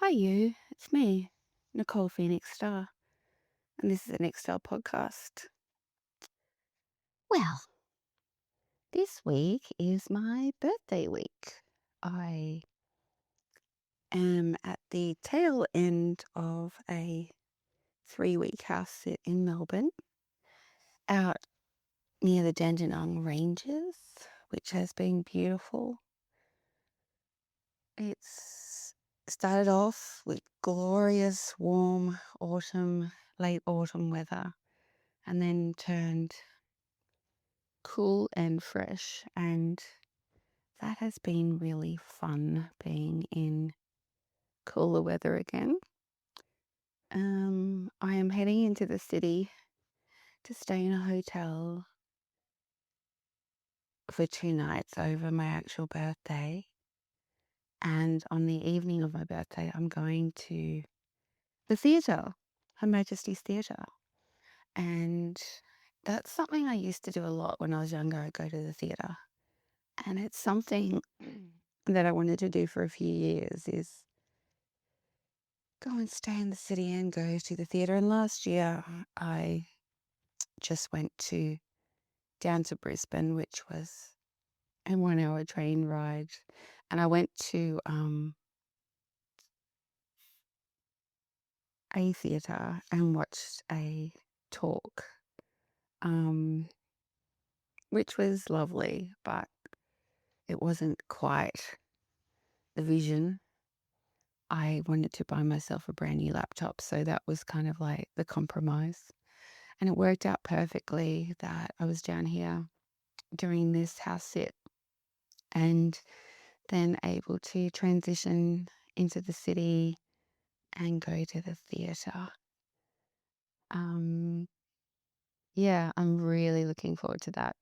Hi, you. It's me, Nicole Phoenix Star, and this is an Excel podcast. Well, this week is my birthday week. I am at the tail end of a 3-week house sit in Melbourne, out near the Dandenong Ranges, which has been beautiful. It's started off with glorious, warm late autumn weather, and then turned cool and fresh, and that has been really fun being in cooler weather again. I am heading into the city to stay in a hotel for 2 nights over my actual birthday, and on the evening of my birthday I'm going to the theatre, Her Majesty's Theatre, and that's something I used to do a lot when I was younger. I'd go to the theatre, and it's something that I wanted to do for a few years, is go and stay in the city and go to the theatre. And last year I just went down to Brisbane, which was a 1 hour train ride, and I went to a theatre and watched a talk, um, which was lovely, but it wasn't quite the vision. I wanted to buy myself a brand new laptop, so that was kind of like the compromise. And it worked out perfectly that I was down here doing this house sit and then able to transition into the city and go to the theatre. Um, yeah, I'm really looking forward to that.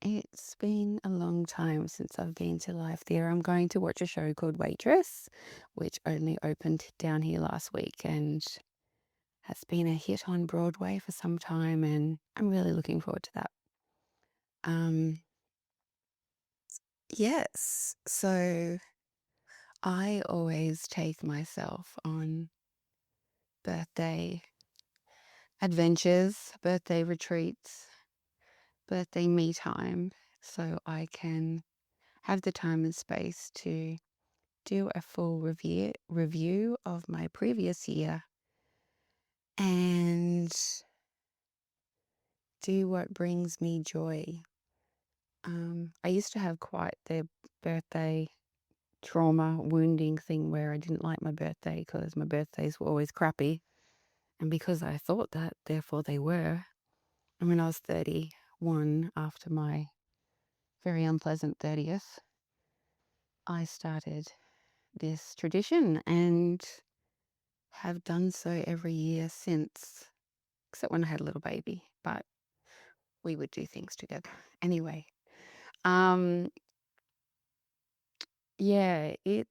It's been a long time since I've been to live theatre. I'm going to watch a show called Waitress, which only opened down here last week and has been a hit on Broadway for some time, and I'm really looking forward to that. Um, yes, so I always take myself on birthday adventures, birthday retreats, birthday me time, so I can have the time and space to do a full review of my previous year and do what brings me joy. I used to have quite the birthday trauma wounding thing where I didn't like my birthday because my birthdays were always crappy. And because I thought that, therefore they were. And when I was 31, after my very unpleasant 30th, I started this tradition and have done so every year since, except when I had a little baby, but we would do things together. Anyway, um, yeah, I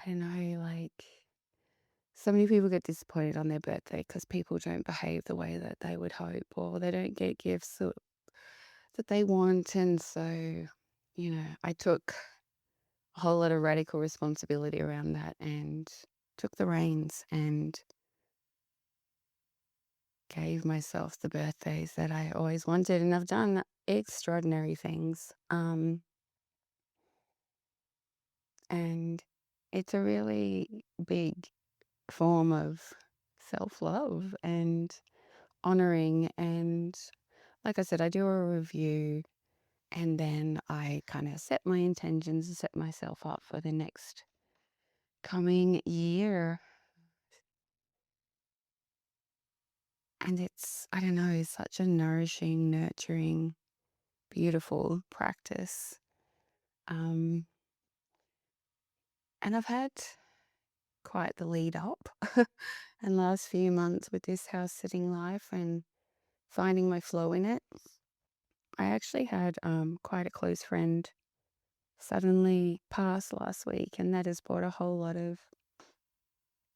don't know, like, so many people get disappointed on their birthday because people don't behave the way that they would hope, or they don't get gifts that they want. And so, I took a whole lot of radical responsibility around that and took the reins and gave myself the birthdays that I always wanted. And I've done extraordinary things. And it's a really big form of self-love and honoring. And like I said, I do a review and then I kind of set my intentions and set myself up for the next coming year. And it's, I don't know, such a nourishing, nurturing, beautiful practice. Um, and I've had quite the lead up and last few months with this house sitting life and finding my flow in it. I actually had quite a close friend suddenly pass last week, and that has brought a whole lot of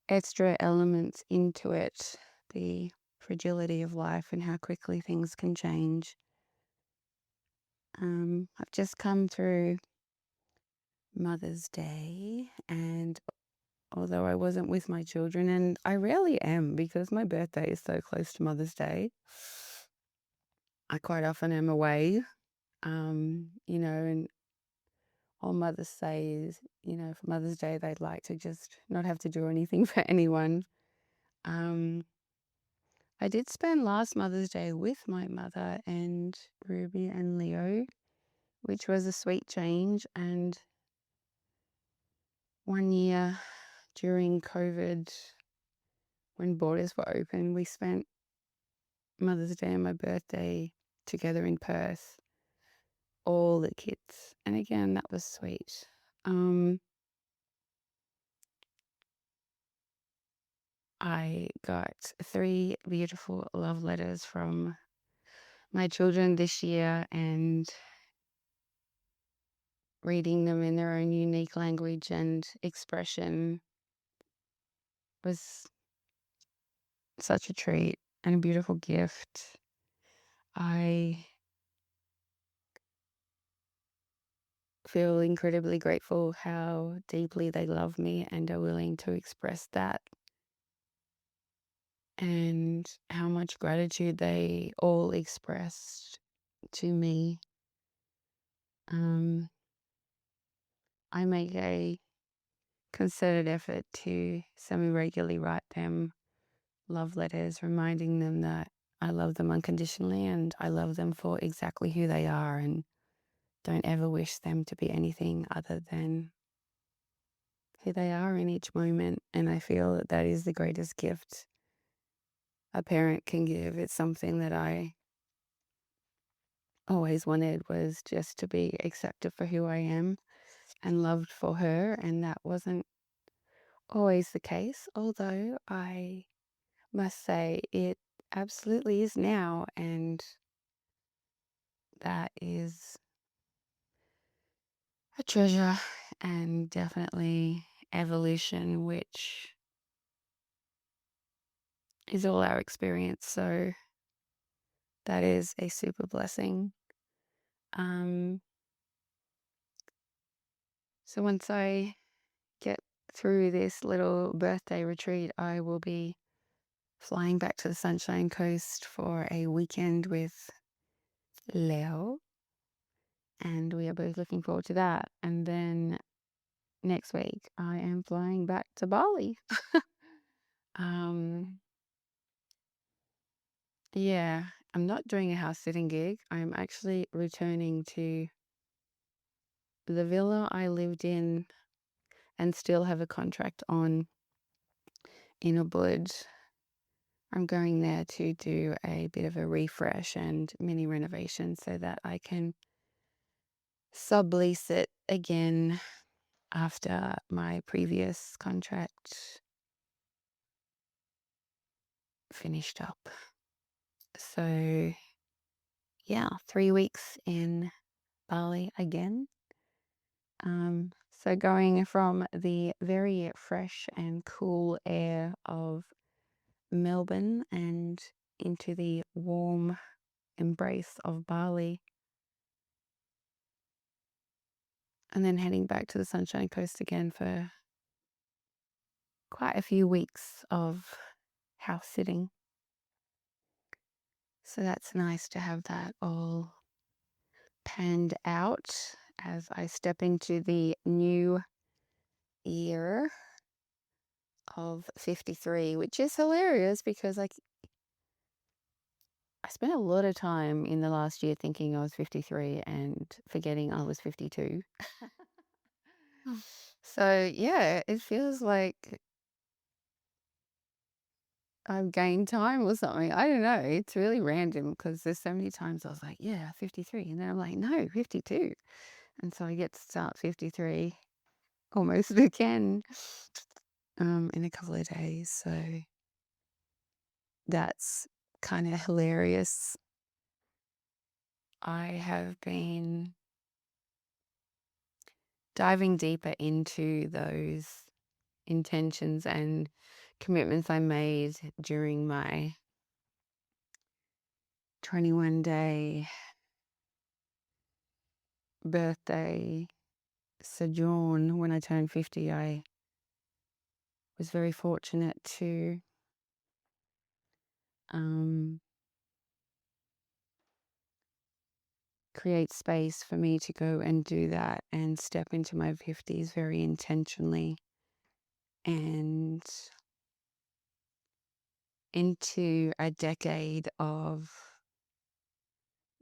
extra elements into it. The fragility of life and how quickly things can change. I've just come through Mother's Day, and although I wasn't with my children, and I rarely am because my birthday is so close to Mother's Day, I quite often am away, and all mothers say is, for Mother's Day, they'd like to just not have to do anything for anyone. Um, I did spend last Mother's Day with my mother and Ruby and Leo, which was a sweet change. And one year during COVID, when borders were open, we spent Mother's Day and my birthday together in Perth, all the kids. And again, that was sweet. I got 3 beautiful love letters from my children this year, and reading them in their own unique language and expression was such a treat and a beautiful gift. I feel incredibly grateful how deeply they love me and are willing to express that, and how much gratitude they all expressed to me. I make a concerted effort to semi-regularly write them love letters, reminding them that I love them unconditionally and I love them for exactly who they are, and don't ever wish them to be anything other than who they are in each moment. And I feel that that is the greatest gift a parent can give. It's something that I always wanted, was just to be accepted for who I am and loved for her, and that wasn't always the case, although I must say it absolutely is now, and that is a treasure and definitely evolution, which is all our experience. So that is a super blessing. Um, so once I get through this little birthday retreat, I will be flying back to the Sunshine Coast for a weekend with Leo, and we are both looking forward to that. And then next week, I am flying back to Bali. um, yeah, I'm not doing a house sitting gig. I'm actually returning to the villa I lived in and still have a contract on in Ubud. I'm going there to do a bit of a refresh and mini renovation so that I can sublease it again after my previous contract finished up. So yeah, 3 weeks in Bali again. So going from the very fresh and cool air of Melbourne and into the warm embrace of Bali, and then heading back to the Sunshine Coast again for quite a few weeks of house sitting. So that's nice to have that all panned out as I step into the new year of 53, which is hilarious because I spent a lot of time in the last year thinking I was 53 and forgetting I was 52. So yeah, it feels like I've gained time or something. I don't know. It's really random because there's so many times I was like, yeah, 53. And then I'm like, no, 52. And so I get to start 53 almost again in a couple of days. So that's kind of hilarious. I have been diving deeper into those intentions and commitments I made during my 21-day birthday sojourn when I turned 50. I was very fortunate to um, create space for me to go and do that and step into my 50s very intentionally and into a decade of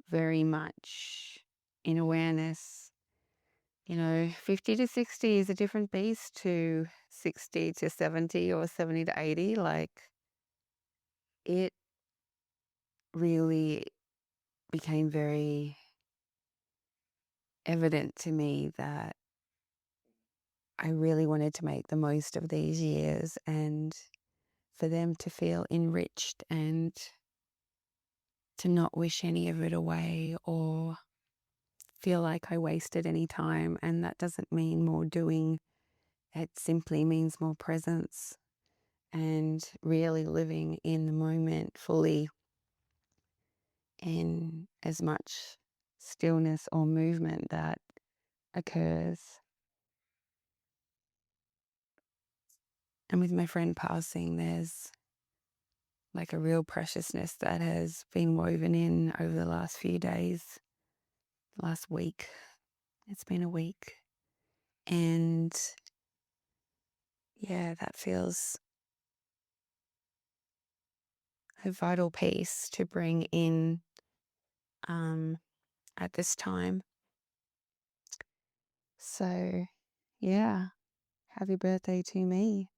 very much in awareness. 50 to 60 is a different beast to 60 to 70 or 70 to 80. Like, it really became very evident to me that I really wanted to make the most of these years and for them to feel enriched and to not wish any of it away or feel like I wasted any time. And that doesn't mean more doing, it simply means more presence and really living in the moment fully in as much stillness or movement that occurs. And with my friend passing, there's like a real preciousness that has been woven in over the last few days, last week. It's been a week. And yeah, that feels a vital piece to bring in at this time. So yeah, happy birthday to me.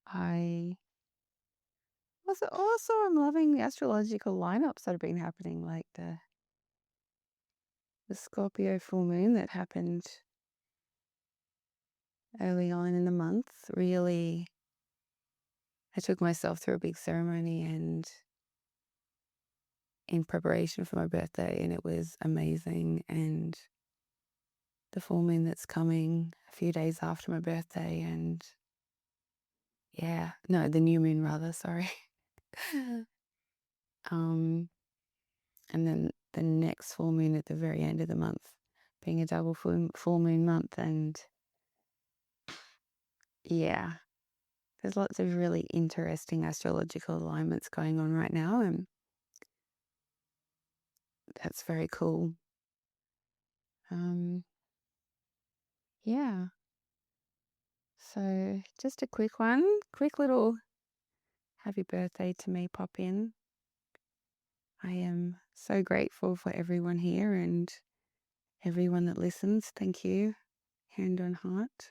I also I'm loving the astrological lineups that have been happening, like the Scorpio full moon that happened early on in the month. Really, I took myself through a big ceremony and in preparation for my birthday, and it was amazing. And the full moon that's coming a few days after my birthday, and yeah, no, the new moon rather, sorry. um and then the next full moon at the very end of the month being a double full moon month. And yeah, there's lots of really interesting astrological alignments going on right now, and that's very cool. Yeah, so just a quick little happy birthday to me pop in. I am so grateful for everyone here and everyone that listens. Thank you, hand on heart.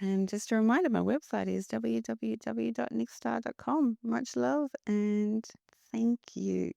And just a reminder, my website is www.nickstar.com. Much love and thank you.